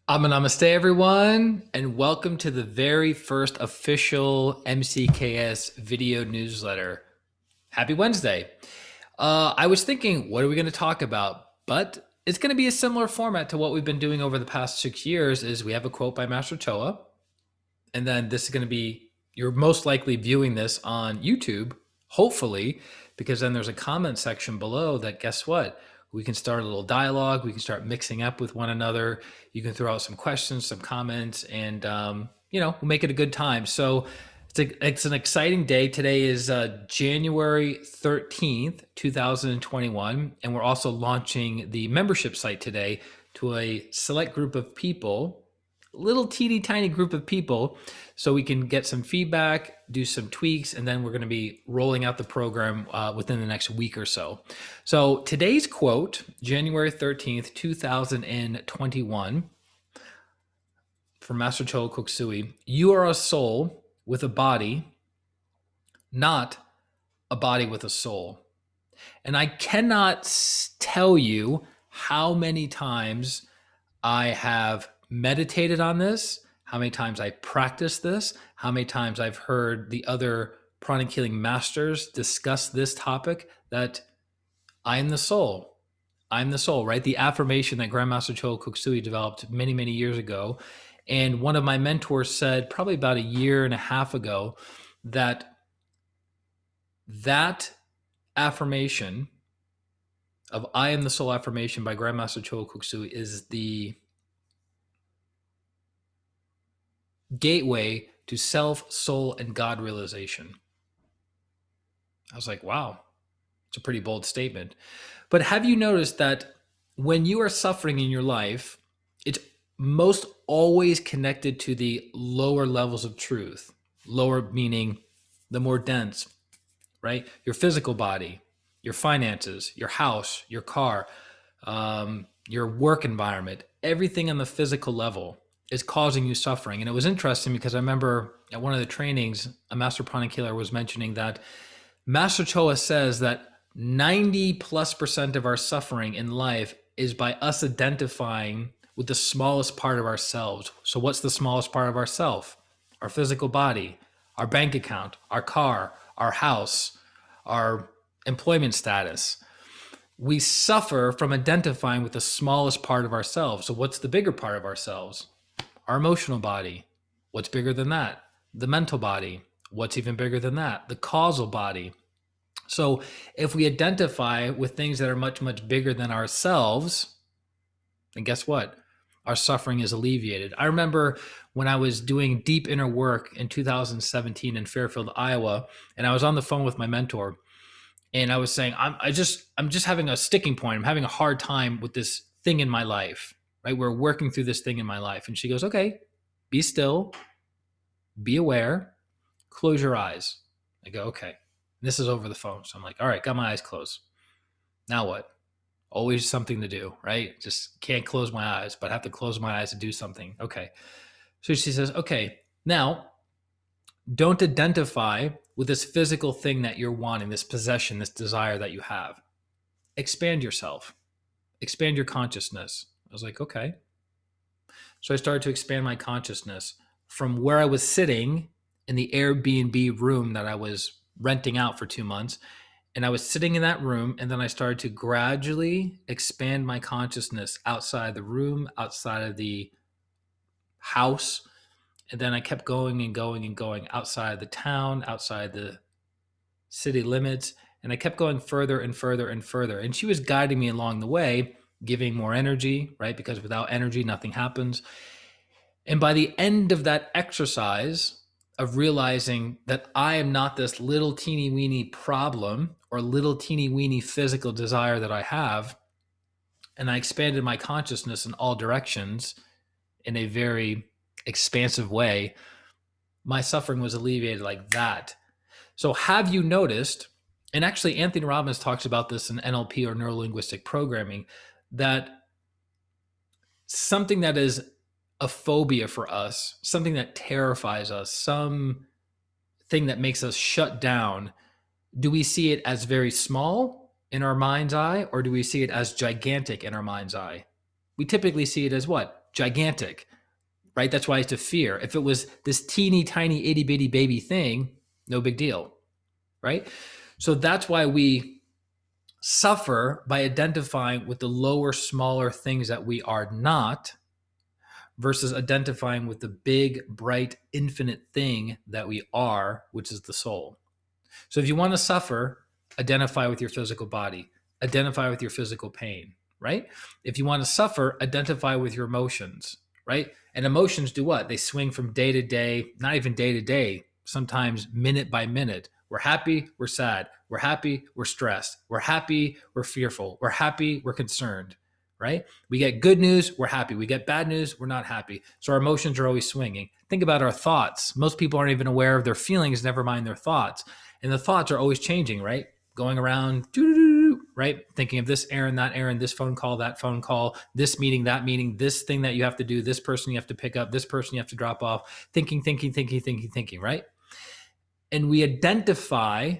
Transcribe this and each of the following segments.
Namaste, everyone, and welcome to the very first official MCKS video newsletter. Happy Wednesday. I was thinking, what are we going to talk about? But it's going to be a similar format to what we've been doing over the past 6 years. Is we have a quote by Master Choa, and then this is going to be, you're most likely viewing this on YouTube, hopefully, because then there's a comment section below that, guess what? We can start a little dialogue. We can start mixing up with one another. You can throw out some questions, some comments, and we'll make it a good time. So it's an exciting day. Today is January 13th, 2021, and we're also launching the membership site today to a select group of people, little teeny tiny group of people, so we can get some feedback, do some tweaks, and then we're going to be rolling out the program within the next week or so. So today's quote, January 13th, 2021, from Master Choa Koksui: "You are a soul with a body, not a body with a soul." And I cannot tell you how many times I have meditated on this, how many times I practiced this, how many times I've heard the other pranic healing masters discuss this topic, that I am the soul. I'm the soul, right? The affirmation that Grandmaster Choa Koksui developed many, many years ago. And one of my mentors said probably about a year and a half ago that affirmation of I am the soul affirmation by Grandmaster Choa Koksui is the gateway to self, soul, and God realization. I was like, wow, it's a pretty bold statement. But have you noticed that when you are suffering in your life, it's most always connected to the lower levels of truth? Lower meaning the more dense, right? Your physical body, your finances, your house, your car, your work environment, everything on the physical level is causing you suffering. And it was interesting because I remember at one of the trainings, a master pranic healer was mentioning that Master Choa says that 90+% of our suffering in life is by us identifying with the smallest part of ourselves. So what's the smallest part of ourself? Our physical body, our bank account, our car, our house, our employment status. We suffer from identifying with the smallest part of ourselves. So what's the bigger part of ourselves? Our emotional body. What's bigger than that? The mental body. What's even bigger than that? The causal body. So if we identify with things that are much, much bigger than ourselves, then guess what? Our suffering is alleviated. I remember when I was doing deep inner work in 2017 in Fairfield, Iowa, and I was on the phone with my mentor, and I was saying, I'm just having a sticking point. I'm having a hard time with this thing in my life, right? We're working through this thing in my life. And she goes, okay, be still, be aware, close your eyes. I go, okay. And this is over the phone. So I'm like, all right, got my eyes closed. Now what? Always something to do, right? Just can't close my eyes, but I have to close my eyes to do something. Okay. So she says, okay, now don't identify with this physical thing that you're wanting, this possession, this desire that you have. Expand yourself, expand your consciousness. I was like, okay. So I started to expand my consciousness from where I was sitting in the Airbnb room that I was renting out for 2 months. And I was sitting in that room, and then I started to gradually expand my consciousness outside the room, outside of the house. And then I kept going and going and going outside the town, outside the city limits. And I kept going further and further and further. And she was guiding me along the way, giving more energy, right? Because without energy, nothing happens. And by the end of that exercise of realizing that I am not this little teeny weeny problem or little teeny weeny physical desire that I have, and I expanded my consciousness in all directions in a very expansive way, my suffering was alleviated like that. So have you noticed, and actually Anthony Robbins talks about this in NLP or neuro-linguistic programming, that something that is a phobia for us, something that terrifies us, some thing that makes us shut down, do we see it as very small in our mind's eye, or do we see it as gigantic in our mind's eye? We typically see it as what? gigantic, right? That's why it's a fear. If it was this teeny tiny itty bitty baby thing, no big deal, right? So that's why we suffer by identifying with the lower, smaller things that we are not versus identifying with the big, bright, infinite thing that we are, which is the soul. So if you want to suffer, identify with your physical body, identify with your physical pain, right? If you want to suffer, identify with your emotions, right? And emotions do what? They swing from day to day, not even day to day, sometimes minute by minute. We're happy, we're sad. We're happy, we're stressed. We're happy, we're fearful. We're happy, we're concerned, right? We get good news, we're happy. We get bad news, we're not happy. So our emotions are always swinging. Think about our thoughts. Most people aren't even aware of their feelings, never mind their thoughts. And the thoughts are always changing, right? Going around, right? Thinking of this errand, that errand, this phone call, that phone call, this meeting, that meeting, this thing that you have to do, this person you have to pick up, this person you have to drop off, thinking, right? And we identify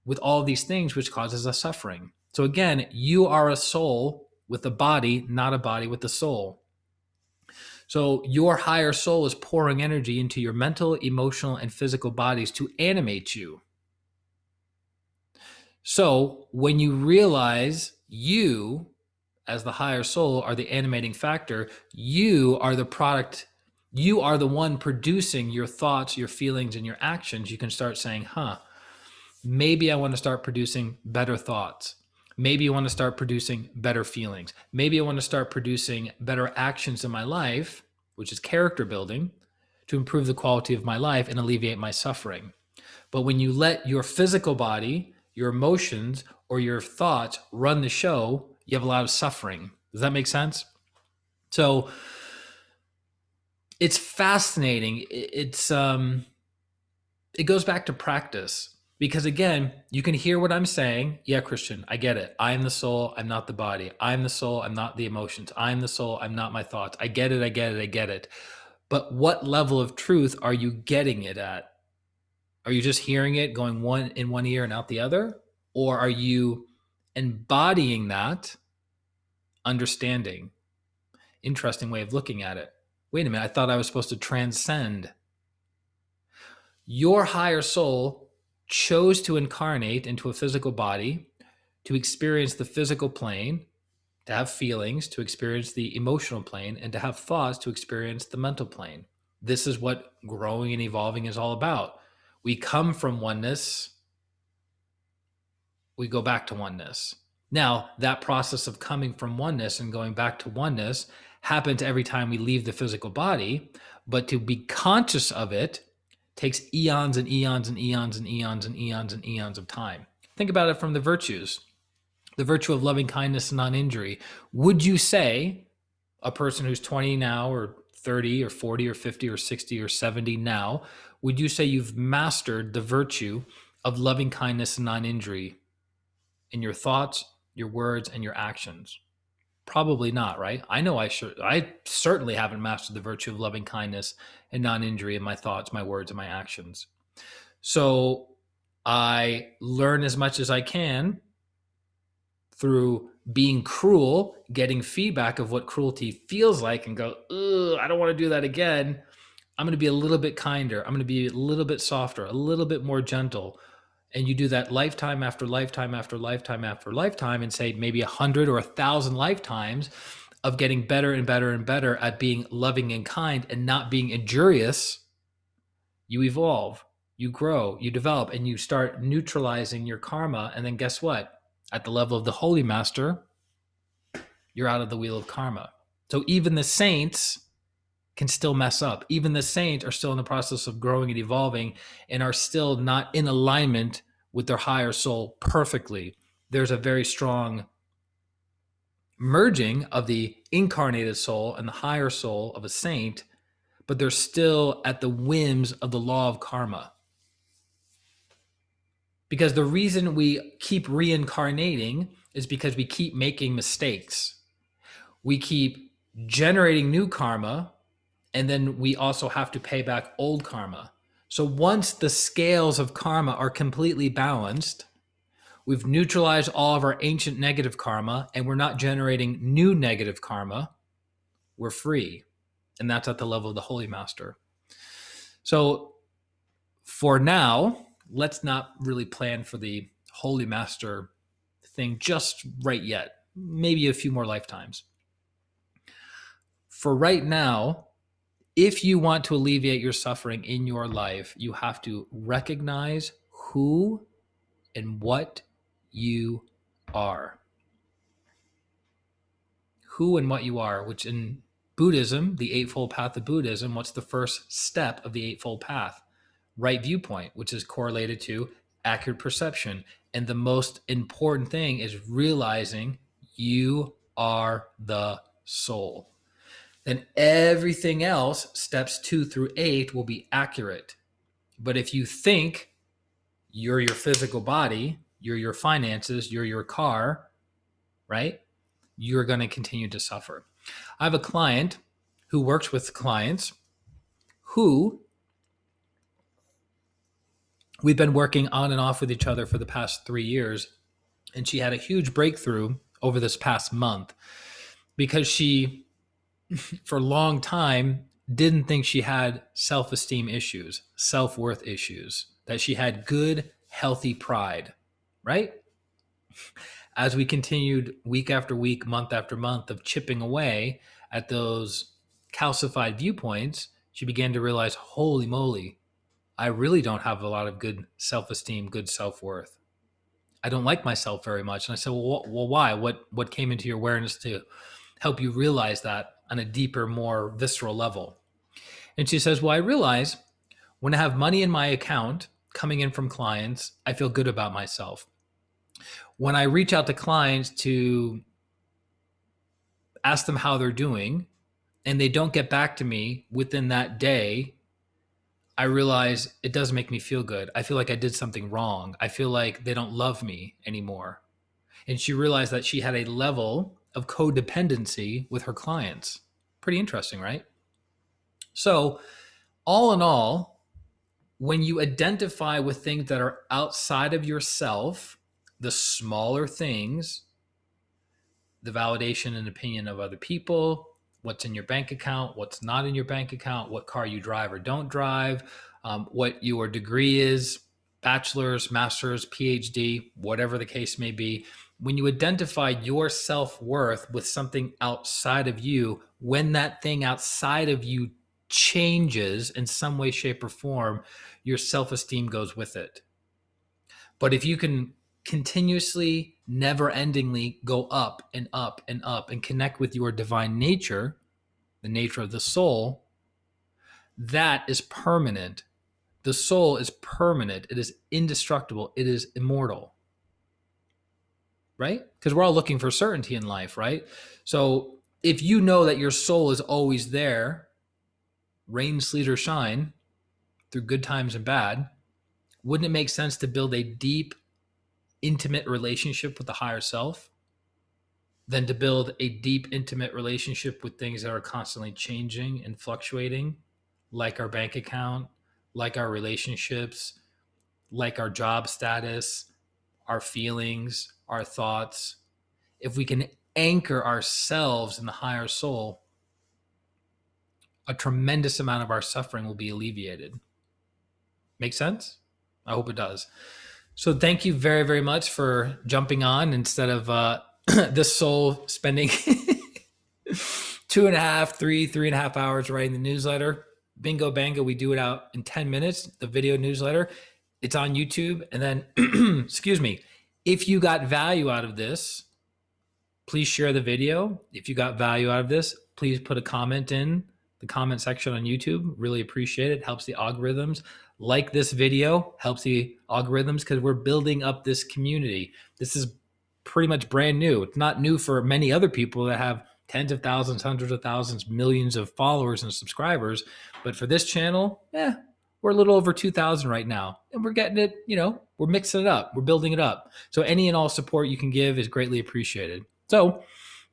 with all of these things, which causes us suffering. So again, you are a soul with a body, not a body with a soul. So your higher soul is pouring energy into your mental, emotional, and physical bodies to animate you. So when you realize you, as the higher soul, are the animating factor, you are the product, you are the one producing your thoughts, your feelings, and your actions, you can start saying, maybe I want to start producing better thoughts. Maybe you want to start producing better feelings. Maybe I want to start producing better actions in my life, which is character building, to improve the quality of my life and alleviate my suffering. But when you let your physical body, your emotions, or your thoughts run the show, you have a lot of suffering. Does that make sense? So it's fascinating. It goes back to practice. Because again, you can hear what I'm saying. Yeah, Christian, I get it. I am the soul. I'm not the body. I'm the soul. I'm not the emotions. I'm the soul. I'm not my thoughts. I get it. But what level of truth are you getting it at? Are you just hearing it going one in one ear and out the other? Or are you embodying that understanding? Interesting way of looking at it. Wait a minute, I thought I was supposed to transcend. Your higher soul chose to incarnate into a physical body, to experience the physical plane, to have feelings, to experience the emotional plane, and to have thoughts, to experience the mental plane. This is what growing and evolving is all about. We come from oneness, we go back to oneness. Now, that process of coming from oneness and going back to oneness happens every time we leave the physical body, but to be conscious of it takes eons and eons and eons and eons and eons and eons of time. Think about it from the virtues. The virtue of loving kindness and non-injury. Would you say a person who's 20 now or 30 or 40 or 50 or 60 or 70 now, would you say you've mastered the virtue of loving kindness and non-injury in your thoughts, your words, and your actions? Probably not, right? I know I certainly haven't mastered the virtue of loving kindness and non-injury in my thoughts, my words, and my actions. So I learn as much as I can through being cruel, getting feedback of what cruelty feels like, and go, I don't want to do that again. I'm going to be a little bit kinder. I'm going to be a little bit softer, a little bit more gentle. And you do that lifetime after lifetime after lifetime after lifetime, and say maybe 100 or 1,000 lifetimes of getting better and better and better at being loving and kind and not being injurious. You evolve, you grow, you develop, and you start neutralizing your karma. And then guess what? At the level of the Holy Master, you're out of the wheel of karma. So even the saints can still mess up. Even the saints are still in the process of growing and evolving and are still not in alignment with their higher soul perfectly. There's a very strong merging of the incarnated soul and the higher soul of a saint, but they're still at the whims of the law of karma. Because the reason we keep reincarnating is because we keep making mistakes. We keep generating new karma, and then we also have to pay back old karma. So once the scales of karma are completely balanced, we've neutralized all of our ancient negative karma, and we're not generating new negative karma, we're free. and that's at the level of the Holy Master. So for now, let's not really plan for the Holy Master thing just right yet. Maybe a few more lifetimes. For right now, if you want to alleviate your suffering in your life, you have to recognize who and what you are. Who and what you are, which in Buddhism, the Eightfold Path of Buddhism, what's the first step of the Eightfold Path? Right viewpoint, which is correlated to accurate perception. And the most important thing is realizing you are the soul. Then everything else, steps 2 through 8, will be accurate. But if you think you're your physical body, you're your finances, you're your car, right? You're going to continue to suffer. I have a client who works with clients who we've been working on and off with each other for the past 3 years. And she had a huge breakthrough over this past month because she, for a long time, didn't think she had self-esteem issues, self-worth issues, that she had good, healthy pride, right? As we continued week after week, month after month of chipping away at those calcified viewpoints, she began to realize, holy moly, I really don't have a lot of good self-esteem, good self-worth. I don't like myself very much. And I said, well, why? What came into your awareness to help you realize that on a deeper, more visceral level? And she says, well, I realize when I have money in my account coming in from clients, I feel good about myself. When I reach out to clients to ask them how they're doing and they don't get back to me within that day, I realize it doesn't make me feel good. I feel like I did something wrong. I feel like they don't love me anymore. And she realized that she had a level of codependency with her clients. Pretty interesting, right? So, all in all, when you identify with things that are outside of yourself, the smaller things, the validation and opinion of other people, what's in your bank account, what's not in your bank account, what car you drive or don't drive, what your degree is, bachelor's, master's, PhD, whatever the case may be. When you identify your self-worth with something outside of you, when that thing outside of you changes in some way, shape, or form, your self-esteem goes with it. But if you can continuously, never endingly go up and up and up and connect with your divine nature, the nature of the soul, that is permanent. The soul is permanent. It is indestructible. It is immortal. Right? Because we're all looking for certainty in life, right? So if you know that your soul is always there, rain, sleet, or shine, through good times and bad, wouldn't it make sense to build a deep, intimate relationship with the higher self than to build a deep, intimate relationship with things that are constantly changing and fluctuating, like our bank account, like our relationships, like our job status, our feelings, our thoughts? If we can anchor ourselves in the higher soul, a tremendous amount of our suffering will be alleviated. Make sense? I hope it does. So thank you very, very much for jumping on instead of this soul spending 2.5, 3.5 hours writing the newsletter. Bingo bango, we do it out in 10 minutes, the video newsletter. It's on YouTube. And then, excuse me, if you got value out of this, please share the video. If you got value out of this, please put a comment in the comment section on YouTube. Really appreciate it. Helps the algorithms. Like this video, helps the algorithms because we're building up this community. This is pretty much brand new. It's not new for many other people that have tens of thousands, hundreds of thousands, millions of followers and subscribers. But for this channel, we're a little over 2,000 right now. And we're getting it, we're mixing it up. We're building it up. So any and all support you can give is greatly appreciated. So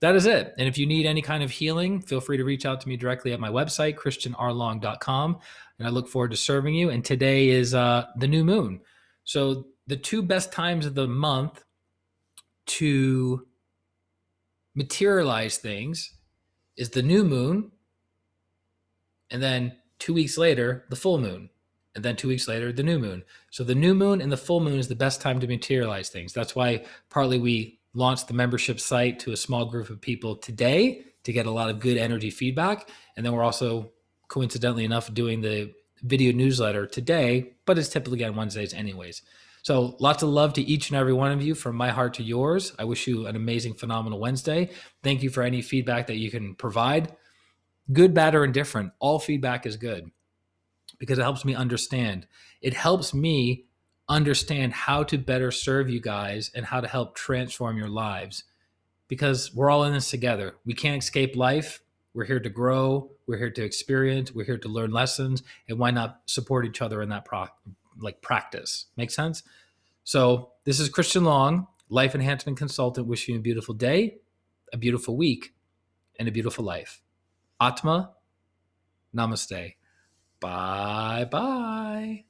that is it. And if you need any kind of healing, feel free to reach out to me directly at my website, ChristianRLong.com. And I look forward to serving you. And today is the new moon. So the two best times of the month to materialize things is the new moon And then 2 weeks later, the full moon. And then 2 weeks later, the new moon. So the new moon and the full moon is the best time to materialize things. That's why partly we launched the membership site to a small group of people today to get a lot of good energy feedback. And then we're also, coincidentally enough, doing the video newsletter today, but it's typically on Wednesdays anyways. So lots of love to each and every one of you from my heart to yours. I wish you an amazing, phenomenal Wednesday. Thank you for any feedback that you can provide. Good, bad, or indifferent. All feedback is good because it helps me understand. It helps me understand how to better serve you guys and how to help transform your lives, because we're all in this together. We can't escape life. We're here to grow. We're here to experience. We're here to learn lessons. And why not support each other in that practice? Make sense? So this is Christian Long, life enhancement consultant, wishing you a beautiful day, a beautiful week, and a beautiful life. Atma, namaste. Bye-bye.